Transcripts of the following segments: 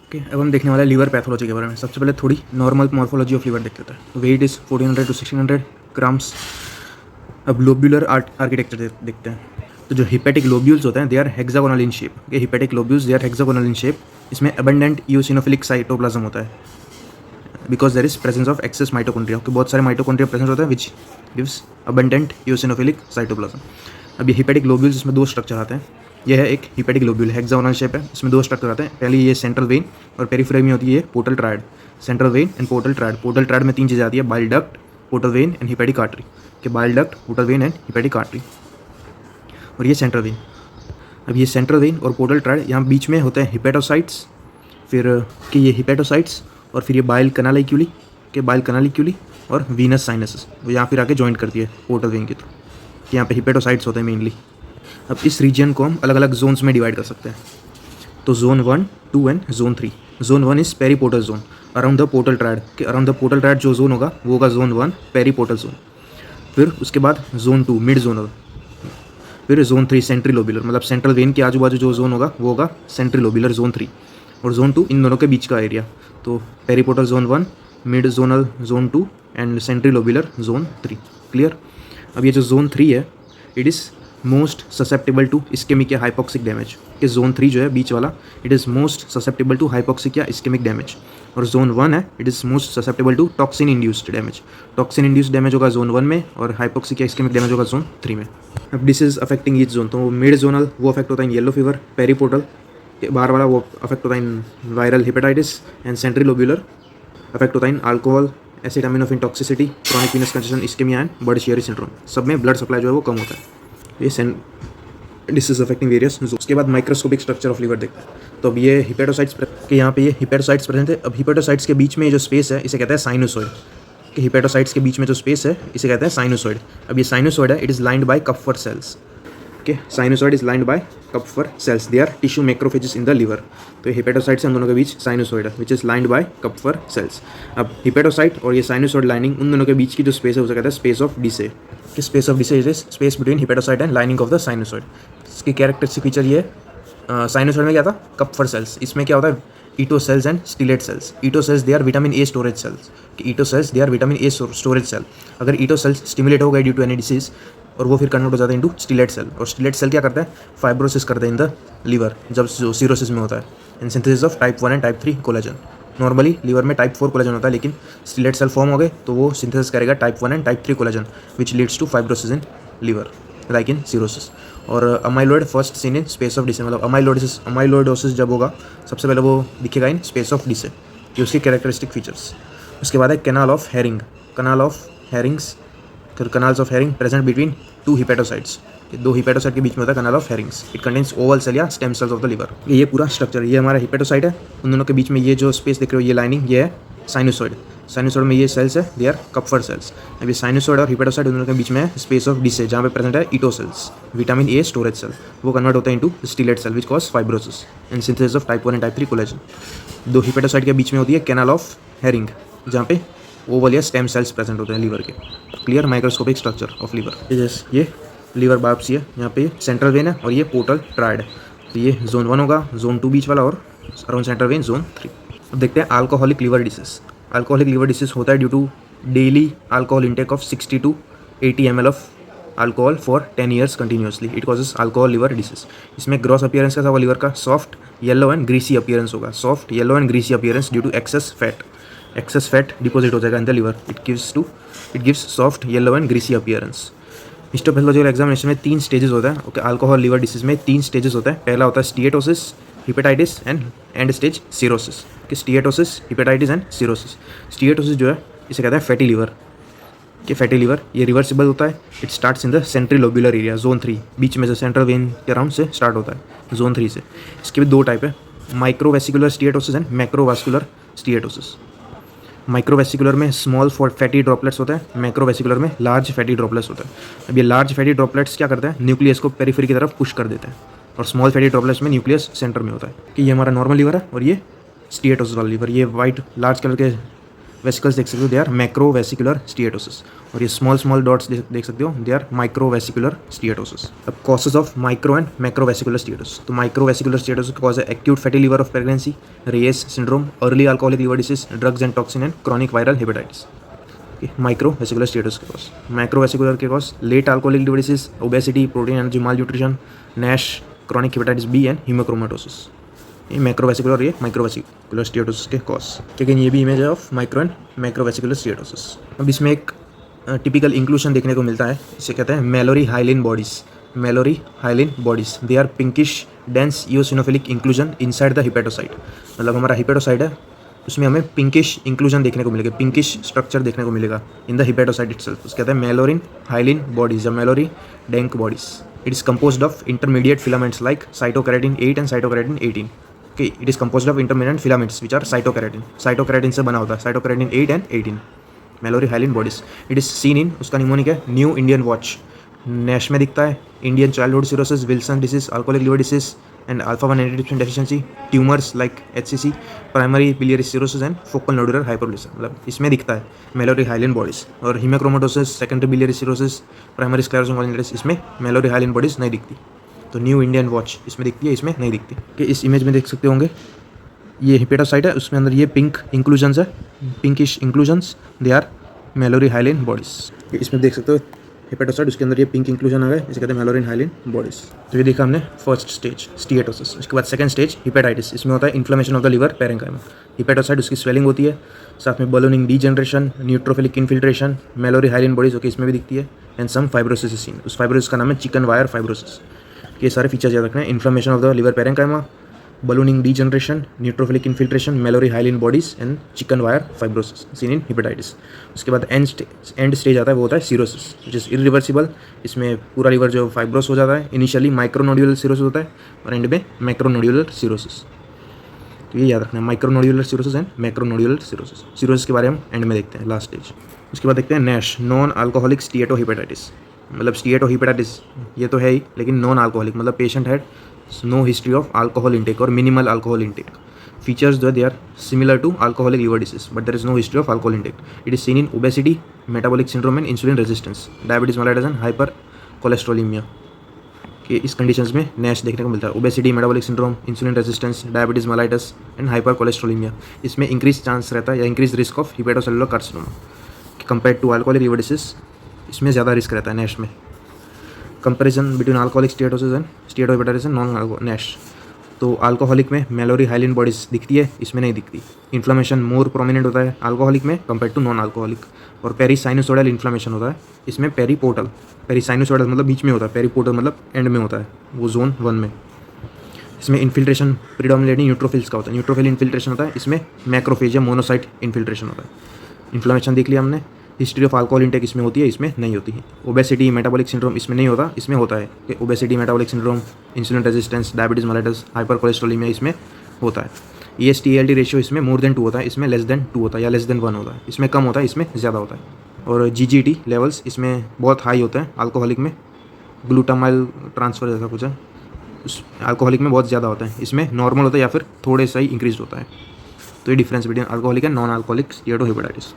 Okay, अब हम देखने वाले हैं लीवर पैथोलॉजी के बारे में। सबसे पहले थोड़ी नॉर्मल मॉर्फोलॉजी ऑफ लीवर देख लेते हैं। Weight is 1400 to 1600 grams. अब लोब्यूलर आर्किटेक्चर देखते हैं। तो जो हिपेटिक लोब्यूल्स होते हैं they are hexagonal in shape. ये hepatic lobules they are hexagonal in shape. इसमें अबंडेंट ईओसिनोफिलिक साइटोप्लाज्म होता है because there is presence of excess mitochondria. तो बहुत सारे माइटोकॉन्ड्रिया प्रेजेंट होते हैं which gives abundant eosinophilic cytoplasm. अब ये हिपेटिक लोब्यूल्स, इसमें दो स्ट्रक्चर आते हैं। यह है एक हिपेटिक लोब्यूल, हेक्सागोनल शेप है। इसमें दो स्ट्रक्चर आते हैं। पहले ये सेंट्रल वेन और पेरिफेरी में होती है portal triad. Central vein and portal triad. Portal triad में तीन चीज़ें आती है, bile duct, portal vein and hepatic artery. कि bile duct, portal vein and hepatic artery. और ये सेंट्रल वेन। अब ये सेंट्रल वेन और पोर्टल ट्रायड, यहाँ बीच में होते हैं हिपेटोसाइट्स, फिर कि ये हिपेटोसाइट्स और फिर ये बाइल कनालिक्यूली के बाइल कनालिक्यूली और वीनस साइनसेस, वो यहाँ फिर आके जॉइंट करती है पोर्टल वेन के थ्रू। कि यहाँ पे हिपेटोसाइट्स होते हैं मेनली। अब इस रीजन को हम अलग अलग जोन्स में डिवाइड कर सकते हैं। तो zone 1, 2 and zone 3। Zone 1 is periportal zone around the portal triad. कि अराउंड द पोर्टल ट्रायड जो जोन होगा वो होगा जोन 1 पेरीपोर्टल जोन। फिर उसके बाद जोन 2 मिड जोनल। फिर जोन 3 सेंट्री लोब्यूलर, मतलब सेंट्रल वेन के आजू बाजू जो जोन होगा वो होगा सेंट्री लोब्यूलर जोन 3। और जोन 2 इन दोनों के बीच का एरिया। तो periportal zone 1, mid zonal zone 2 and centrilobular zone 3। क्लियर। अब ये जो जोन 3 है it is most susceptible to ischemic या हाइपोक्सिक डैमेज। कि जोन 3 जो है बीच वाला it is most susceptible to hypoxic या इस्केमिक डैमेज। और जोन 1 है it is most susceptible to toxin induced damage. Toxin induced damage होगा जोन 1 में और हाइपोक्सिक या इस्केमिक डैमेज होगा जोन 3 में। अब डिसीज अफेक्टिंग ईच जोन, तो मिड जोनल वो अफेक्ट होता है इन येलो फीवर। पेरीपोर्टल के बाहर वाला वो अफेक्ट होता है in viral hepatitis. And centrilobular affect होता है in alcohol, acetaminophen toxicity, chronic venous congestion, ischemia and Budd Chiari syndrome. सब में ब्लड सप्लाई जो है वो कम होता है। ये डिसीज अफेक्टिंग वेरियस। उसके बाद माइक्रोस्कोपिक स्ट्रक्चर ऑफ लीवर देखते हैं। तो अब ये हिपेटोसाइट्स के यहाँ पे ये हिपेटोसाइट्स प्रेजेंट है। अब हिपेटोसाइट्स के बीच में जो स्पेस है इसे कहते हैं साइनोसॉइड। कि हिपेटोसाइट्स के बीच में जो स्पेस है इसे कहते हैं साइनोसॉइड। अब ये साइनोसॉइड है it is lined by Kupffer cells. Okay, sinusoid is lined by Kupffer cells, they are tissue macrophages in the liver. तो हिपेटोसाइट से हम दोनों के बीच साइनोसॉइड है which is lined by Kupffer cells. अब हिपेटोसाइट और ये साइनोसॉइड लाइनिंग उन दोनों के बीच की जो स्पेस है उसे कहते हैं स्पेस ऑफ डिसे। कि space of Disse is space between hepatocyte and lining of the sinusoid. इसकी कैरेक्टरिस्टिक फीचर ये साइनोसॉइड में क्या था, कपफर सेल्स। इसमें क्या होता है, Ito cells and stellate cells. Ito cells they are vitamin A storage cells. कि Ito cells they are vitamin A storage cell. अगर ईटो सेल्स स्टिमुलेट हो गए ड्यू टू एनी डिसीज और वो फिर कन्वर्ट हो जाता है इनटू स्टिलेट सेल। और स्टिलेट सेल क्या करता है, फाइब्रोसिस करते हैं इन द लीवर जब जो सीरोसिस में होता है। In synthesis of type 1 and type 3 collagen. Normally liver में टाइप 4 कोलेजन होता है, लेकिन स्टिलेट सेल फॉर्म हो गए तो वो सिंथेसिस करेगा type 1 and type 3 collagen which leads to fibrosis in liver like in cirrhosis. और amyloid first seen in space of Disse, मतलब अमाइलोइडोसिस जब होगा सबसे पहले वो दिखेगा इन स्पेस ऑफ डिसे। ये उसके कैरेक्टरिस्टिक फीचर्स। उसके बाद है canal of Hering. Canal of Herings, canals of Hering present between two hepatocytes. दो हिपेटोसाइट के बीच में होता है canal of Herings. It contains oval cell या stem cells of the liver. ये पूरा स्ट्रक्चर, ये हमारा हिपेटोसाइट है, उन दोनों के बीच में ये जो स्पेस देख रहे हो ये लाइनिंग, ये है साइनोसॉइड। साइनोसॉइड में ये सेल्स है दे आर कपफर सेल्स। अब ये साइनोसॉइड और हिपेटोसाइड दोनों के बीच में है स्पेस ऑफ डिसे जहाँ पे प्रेजेंट है Ito cells, vitamin A storage cell. वो कन्वर्ट होता है into stellate cell which cause fibrosis and synthesis of type 1 and type 3 collagen. दो हिपेटोसाइड के बीच में होती है कैनाल ऑफ हेरिंग जहाँ पे ओवल या स्टेम सेल्स प्रेजेंट होते हैं लीवर के। Clear. Microscopic structure of liver. ये लीवर बायोप्सी है, यहाँ पे सेंट्रल वेन है और ये पोर्टल ट्रायड है। तो ये जोन 1 होगा, जोन 2 बीच वाला और अराउंड सेंट्रल वेन जोन 3। अब देखते हैं alcoholic liver disease. Alcoholic liver disease होता है due to daily alcohol intake of 60 to 80 ml of alcohol for 10 years continuously. It causes alcohol liver disease. इसमें ग्रॉस अपीयरेंस कैसा होगा लीवर का, soft yellow and greasy appearance होगा। Soft yellow and greasy appearance due to excess fat. Excess fat deposit हो जाएगा in the liver. It gives soft yellow and greasy appearance. Histopathological examination में 3 stages होता है। ओके, अल्कोहल लीवर डिसीज में 3 stages होता है। पहला होता है steatosis, hepatitis and stage cirrhosis. कि steatosis, hepatitis and cirrhosis. Steatosis जो है इसे कहते हैं फैटी लीवर। कि फैटी लीवर ये रिवर्सिबल होता है। It starts in the centrilobular area zone 3, बीच में से सेंट्रल वेन के अराउंड से स्टार्ट होता है जोन 3 से। इसके भी 2 टाइप है, माइक्रोवेसिकुलर स्टीएटोसिस एंड मैक्रोवास्कुलर स्टीएटोसिस। माइक्रोवेसिकुलर में स्मॉल फैटी ड्रॉपलेट्स होते हैं, मैक्रोवेसिकुलर में लार्ज फैटी ड्रॉपलेट्स होते हैं। अब ये लार्ज फैटी ड्रॉपलेट्स क्या करते हैं, न्यूक्लियस को पेरिफेरी की तरफ पुश कर देते हैं और स्मॉल फैटी ड्रॉपलेट्स में न्यूक्लियस सेंटर में होता है। कि ये हमारा नॉर्मल लीवर है और ये स्टीएटोसिस वाला लीवर। ये वाइट लार्ज कलर के वेसिकल्स देख सकते हो, they are macro vesicular steatosis. और ये स्मॉल डॉट्स देख सकते हो, they are micro vesicular steatosis. अब causes of micro and macro vesicular steatosis. तो माइक्रो वेसिकुलर स्टीएटोसिस कॉज है acute fatty liver of pregnancy, Reye's syndrome, early alcoholic liver disease, drugs and toxin and chronic viral hepatitis. Micro vesicular steatosis के cause, micro vesicular के cause late alcoholic liver disease, obesity, protein energy malnutrition, NASH, chronic hepatitis B and haemochromatosis. ये macrovesicular, ये माइक्रोवेसिकुलर स्टीएटोसिस के cause. लेकिन ये भी image है of micro and मैक्रोवेसिकुलर स्टीएटोसिस। अब इसमें एक टिपिकल इंक्लूशन देखने को मिलता है, इसे कहते हैं Mallory hyaline bodies. Mallory hyaline bodies, they are pinkish dense eosinophilic inclusion inside the hepatocyte. मतलब हमारा हिपेटोसाइट है, उसमें हमें पिंकिश इंक्लूजन देखने को मिलेगा, पिंकिश स्ट्रक्चर देखने को मिलेगा इन द हिपेटोसाइट इटसेल्फ। उसके कहते हैं मेलोरिन हाइलिन बॉडीज या Mallory Denk bodies. It is composed of intermediate filaments like cytokeratin 8 and cytokeratin 18। Okay, it is composed of intermediate filaments which are cytokeratin. Cytokeratin से बना होता है, cytokeratin 8 and 18. Mallory Hyalin bodies. It is seen in, उसका mnemonic है new Indian watch. NASH में दिखता है, Indian childhood cirrhosis, Wilson disease, alcoholic liver disease and alpha 1 antitrypsin deficiency, tumours like HCC, primary biliary cirrhosis and focal nodular hyperplasia. मतलब इसमें दिखता है Mallory hyaline bodies. और haemochromatosis, secondary biliary cirrhosis, primary sclerosis cholangitis, इसमें Mallory hyaline bodies नहीं दिखती। तो new Indian watch इसमें दिखती है, इसमें नहीं दिखती। कि इस इमेज में देख सकते होंगे, ये हिपेटोसाइट है, उसमें अंदर ये पिंक इंक्लूजन्स है, pinkish inclusions, they are Mallory hyaline bodies. इसमें देख सकते हो हिपेटोसाइट, उसके अंदर ये पिंक इंक्लूजन आ गया, इसे कहते हैं मेलोरिन हाइलिन बॉडीज। तो ये देखा हमने फर्स्ट स्टेज स्टीएटोसिस। उसके बाद सेकंड स्टेज हिपेटाइटिस। इसमें होता है inflammation of the liver parenchyma. Hepatocyte, उसकी स्वेलिंग होती है, साथ में ballooning degeneration, neutrophilic infiltration, Mallory hyaline bodies okay इसमें भी दिखती है, and some fibrosis is seen. उस फाइब्रोसिस का नाम है चिकन वायर फाइब्रोसिस। ये सारे फीचर्स याद रखना है, inflammation of the liver parenchyma, ballooning degeneration, neutrophilic infiltration, Mallory hyaline bodies and chicken wire fibrosis seen in hepatitis. उसके बाद एंड स्टेज आता है, वो होता है सिरोसिस विच इज इरिवर्सिबल। इसमें पूरा लिवर जो फाइब्रोस हो जाता है। इनिशियली माइक्रोनोड्यूलर सिरोसिस होता है और एंड में मैक्रोनोड्यूलर सिरोसिस। तो ये याद रखना है, micronodular cirrhosis and मैक्रोनोड्यूलर cirrhosis. Cirrhosis के बारे में एंड में देखते हैं, लास्ट स्टेज। उसके बाद देखते हैं नैश, नॉन अल्कोहलिक स्टीएटोहिपेटाइटिस। मतलब स्टीएटोहिपेटाइटिस ये तो है ही, लेकिन नॉन अल्कोहलिक मतलब patient had no history of alcohol intake और मिनिमल अल्कोहल इंटेक। फीचर्स जो है they are similar to alcoholic liver disease but there is no history of alcohol intake. It is seen in obesity, metabolic syndrome and insulin resistance, diabetes mellitus and hypercholesterolaemia. कि इस conditions में NASH देखने को मिलता है। Obesity, metabolic syndrome, insulin resistance, diabetes mellitus and hyper cholesterolemia, इसमें increase chance रहता है या increase risk of hepatocellular carcinoma compare to alcoholic liver disease. इसमें ज़्यादा रिस्क रहता है नैश में। Comparison between alcoholic steatosis and steatohepatitis and non NASH. तो अल्कोहलिक में मेलोरी हाइलिन बॉडीज दिखती है, इसमें नहीं दिखती। इन्फ्लेमेशन मोर प्रोमिनेंट होता है अल्कोहलिक में कंपेयर टू नॉन अल्कोहलिक। और पेरीसाइनोसोइडल इन्फ्लेमेशन होता है, इसमें पेरीपोर्टल। पेरीसाइनोसोइडल मतलब बीच में होता है, पेरीपोर्टल मतलब एंड में होता है, वो जोन 1 में। इसमें इन्फिल्ट्रेशन प्रीडोमिनेटली न्यूट्रोफिल्स का होता है, न्यूट्रोफिल इन्फिल्ट्रेशन होता है। इसमें मैक्रोफेज या मोनोसाइट इन्फिल्ट्रेशन होता है। इन्फ्लेमेशन देख लिया हमने। हिस्ट्री ऑफ अल्कोहल इंटेक इसमें होती है, इसमें नहीं होती है। ओबेसिटी, मेटाबॉलिक सिंड्रोम इसमें नहीं होता, इसमें होता है कि obesity, metabolic syndrome, insulin resistance, diabetes mellitus, hyper cholesterolemia इसमें होता है। EST-ALT रेशियो इसमें मोर देन 2 होता है, इसमें लेस देन 2 होता है या लेस देन 1 होता है। इसमें कम होता है, इसमें ज़्यादा होता है। और GGT लेवल्स इसमें बहुत हाई होते हैं अल्कोहलिक में, ग्लूटामाइल ट्रांसफर जैसा कुछ है, उस अल्कोहलिक में बहुत ज़्यादा होता है। इसमें नॉर्मल होता है या फिर थोड़े सा ही इंक्रीज होता है। तो ये difference between alcoholic and non alcoholic steatohepatitis.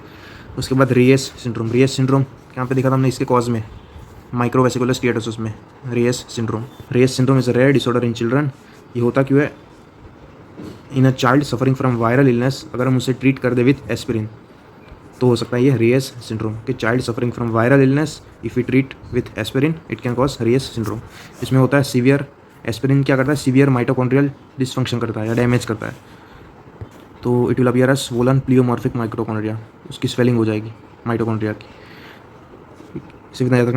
उसके बाद रेयस सिंड्रोम। रेयस सिंड्रोम यहाँ पे देखा था हमने इसके कॉज में, माइक्रोवेसिकुलर स्टीएटोसिस में Reye's syndrome. Reye's syndrome is a rare disorder in children. ये होता क्यों है? In a child suffering from viral illness, अगर हम उसे ट्रीट कर दे विथ एस्पिरिन तो हो सकता है ये रेयस सिंड्रोम। कि child suffering from viral illness if you treat with aspirin it can cause Reyes syndrome. इसमें होता है सीवियर, एस्पिरिन क्या करता है, सीवियर माइटोकॉन्ड्रियल डिसफंक्शन करता है या डैमेज करता है। तो it will appear as swollen pleomorphic mitochondria, उसकी स्वेलिंग हो जाएगी माइटोकॉन्ड्रिया की।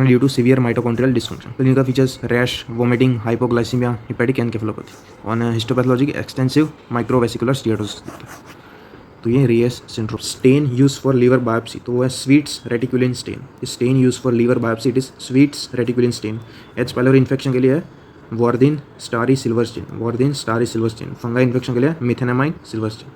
Due to severe mitochondrial dysfunction. Clinical features rash, vomiting, hypoglycaemia, hepatic encephalopathy. On histopathology extensive microvesicular steatosis. तो ये Reye's syndrome. Stain use for liver biopsy, तो वो है Sweet's reticulin stain. Stain use for liver biopsy it is Sweet's reticulin stain. H pylori infection के लिए है Warthin Starry silver stain, वॉर्दिन Starry silver stain. Fungi infection के लिए methenamine silver stand.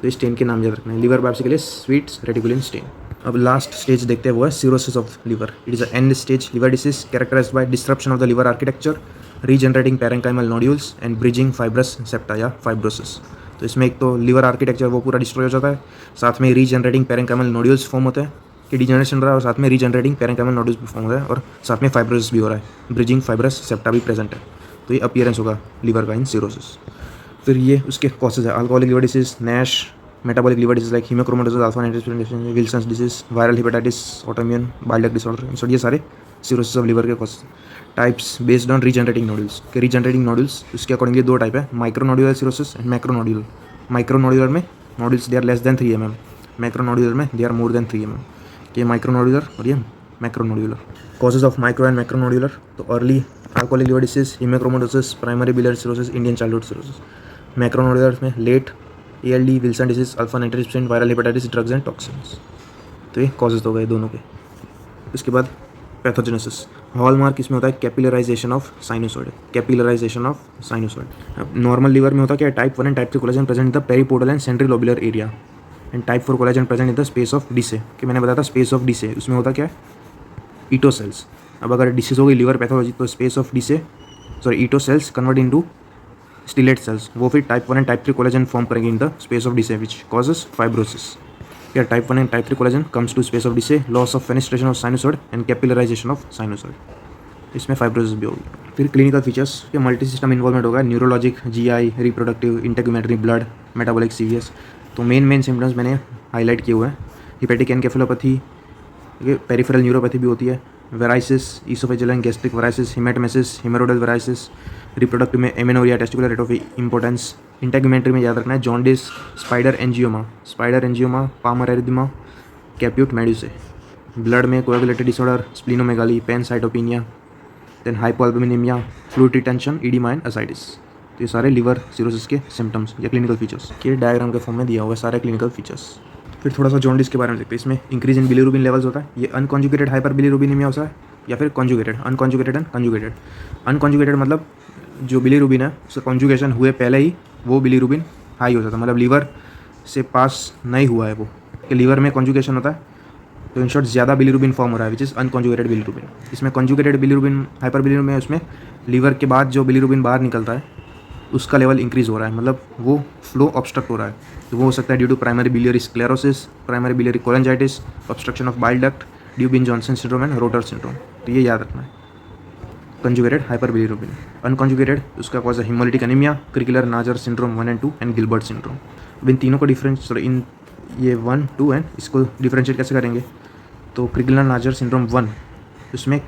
तो इस स्टेन के नाम याद रखना है। लीवर बायोप्सी के लिए स्वीट्स रेटिकुलिन स्टेन। अब लास्ट स्टेज देखते हैं, वो है cirrhosis of liver. It is a end stage liver disease characterised by disruption of the liver architecture, regenerating parenchymal nodules and bridging fibrous septa या fibrosis. तो इसमें एक तो लिवर आर्किटेक्चर वो पूरा डिस्ट्रॉय हो जाता है, साथ में रीजनरेटिंग पेरेंकाइमल नोड्यूल्स फॉर्म होते हैं कि डिजनरेशन रहा है, और साथ में रीजनरेटिंग पेरेंकाइमल नोड्यूल्स भी फॉर्म हो रहा है, और साथ में फाइब्रोसिस भी हो रहा है, ब्रिजिंग फाइब्रस सेप्टा भी प्रेजेंट है। तो ये अपीयरेंस होगा लिवर का इन सिरोसिस। फिर ये उसके कॉसेज है, alcoholic liver disease, NASH, metabolic liver disease like haemochromatosis, alpha nitrogen, Wilson's disease, viral hepatitis, autoimmune bile duct disorder, ये सारे सिरोसिस ऑफ लिवर के causes. Types based on regenerating nodules के regenerating nodules उसके accordingly दो type है, micronodular cirrhosis and macronodular. Micronodular में nodules they are less than 3 mm, macronodular में they are more than 3 mm। ये माइक्रोनोड्यूलर और ये macronodular. Causes of micro and macronodular, तो early alcoholic liver disease, haemochromatosis, primary biliary cirrhosis, Indian childhood cirrhosis. Macronodular में late ALD, Wilson disease, alpha nitrogen, viral hepatitis, drugs and toxins. तो ये causes हो गए दोनों के। इसके बाद पैथोजेनेसिस, हॉलमार्क इसमें होता है capillarisation of sinusoid, capillarisation of sinusoid. अब नॉर्मल लिवर में होता है क्या, type 1 and type 3 collagen present in the periportal and central lobular area, and type 4 collagen present in the space of Disse, कि मैंने बताया था स्पेस ऑफ डिसे, उसमें होता क्या है, ईटो सेल्स। अब अगर डिसीज हो गई लिवर पैथोलॉजी तो space of Disse Ito cells convert into stellate cells, वो फिर type 1 and type 3 collagen form करेंगे in the space of Disse which causes fibrosis. या type 1 and type 3 collagen comes to space of Disse, loss of fenestration of sinusoid and capillarisation of sinusoid, इसमें fibrosis भी होगी। फिर clinical features के multi system involvement होगा, neurologic, GI, reproductive, इंटेग्यूमेटरी, blood, metabolic, CVS। तो main symptoms मैंने highlight किए हुए हैं, हिपेटिक एनकेफेलोपैथी, पेरिफेरल न्यूरोपैथी भी होती है, varices, oesophageal and gastric varices, haematemesis, haemorrhoidal varices, reproductive में amenorrhoea, testicular rate of importance, integumentary में याद रखना है jaundice, spider angioma, palmar erythema, caput medusae, blood में coagulated disorder, splenomegaly, pancytopenia, then hypoalbuminaemia, fluid retention, oedema and ascites. तो ये सारे liver cirrhosis के सिम्टम्स या क्लिनिकल फीचर्स के डायग्राम के फॉर्म में दिया हुआ है सारे क्लिनिकल फीचर्स। फिर थोड़ा सा जॉन्डिस के बारे में देखते हैं। इसमें इंक्रीज इन बिलीरुबिन लेवल्स होता है, ये अनकॉन्जुगेटेड हाइपर बिलीरुबिनेमिया होता है या फिर conjugated, unconjugated and conjugated. Unconjugated मतलब जो बिलीरुबिन है उसका कॉन्जुगेशन हुए पहले ही वो बिलीरुबिन हाई हो जाता है, मतलब लीवर से पास नहीं हुआ है वो, कि लीवर में कॉन्जुगेशन होता है तो इन शॉर्ट ज़्यादा बिलीरुबिन फॉर्म हो रहा है विच इज़ अनकॉन्जुगेटेड बिलीरुबिन। इसमें कॉन्जुगेटेड बिलीरुबिन, हाइपर बिलीरुबिन में उसमें लीवर के बाद जो बिलीरुबिन बाहर निकलता है उसका लेवल इंक्रीज़ हो रहा है, मतलब वो फ्लो ऑब्स्ट्रक्ट हो रहा है। तो वो हो सकता है due to primary biliary sclerosis, primary biliary cholangitis, obstruction of bile duct, Dubin Johnson syndrome and Rotor syndrome. तो ये याद रखना है। कंजुगेटेड हाइपर बिलीरुबिन, अनकॉन्जुगेटेड उसका कॉज है haemolytic anaemia, Crigler Najjar syndrome 1 and 2 and Gilbert syndrome. अब इन तीनों को इन ये 1, 2 एंड इसको डिफ्रेंशिएट कैसे करेंगे, तो क्रिकुलर नाजर सिंड्रोम 1 उसमें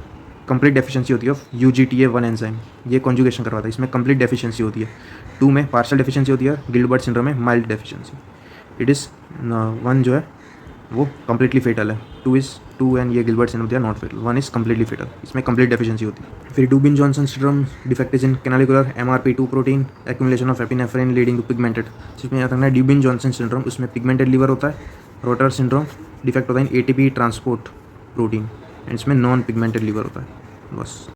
कंप्लीट डेफिशिएंसी होती है ऑफ UGTA1 एंजाइम, ये कॉन्जुगेशन करवाता है, इसमें कंप्लीट डेफिशिएंसी होती है। 2 में पार्शियल डेफिशिएंसी होती है, गिलबर्ट सिंड्रोम में माइल्ड डेफिशिएंसी। इट इज़ 1 जो है वो कम्प्लीटली फेटल है, 2 एंड ये गिलबर्ट सिंड्रोम दिया not fatal, 1 is completely fatal, इसमें कंप्लीट डेफिशिएंसी होती है। फिर Dubin Johnson syndrome, defect is in canalicular MRP2 protein, accumulation of epinephrine leading to pigmented, जिसमें याद रखना है ड्यूबिन जॉनसन सिंड्रोम उसमें पिगमेंटेड लीवर होता है। रोटर सिंड्रोम डिफेक्ट होता है in ATP transport protein and इसमें नॉन पिगमेंटेड लीवर होता है। बस।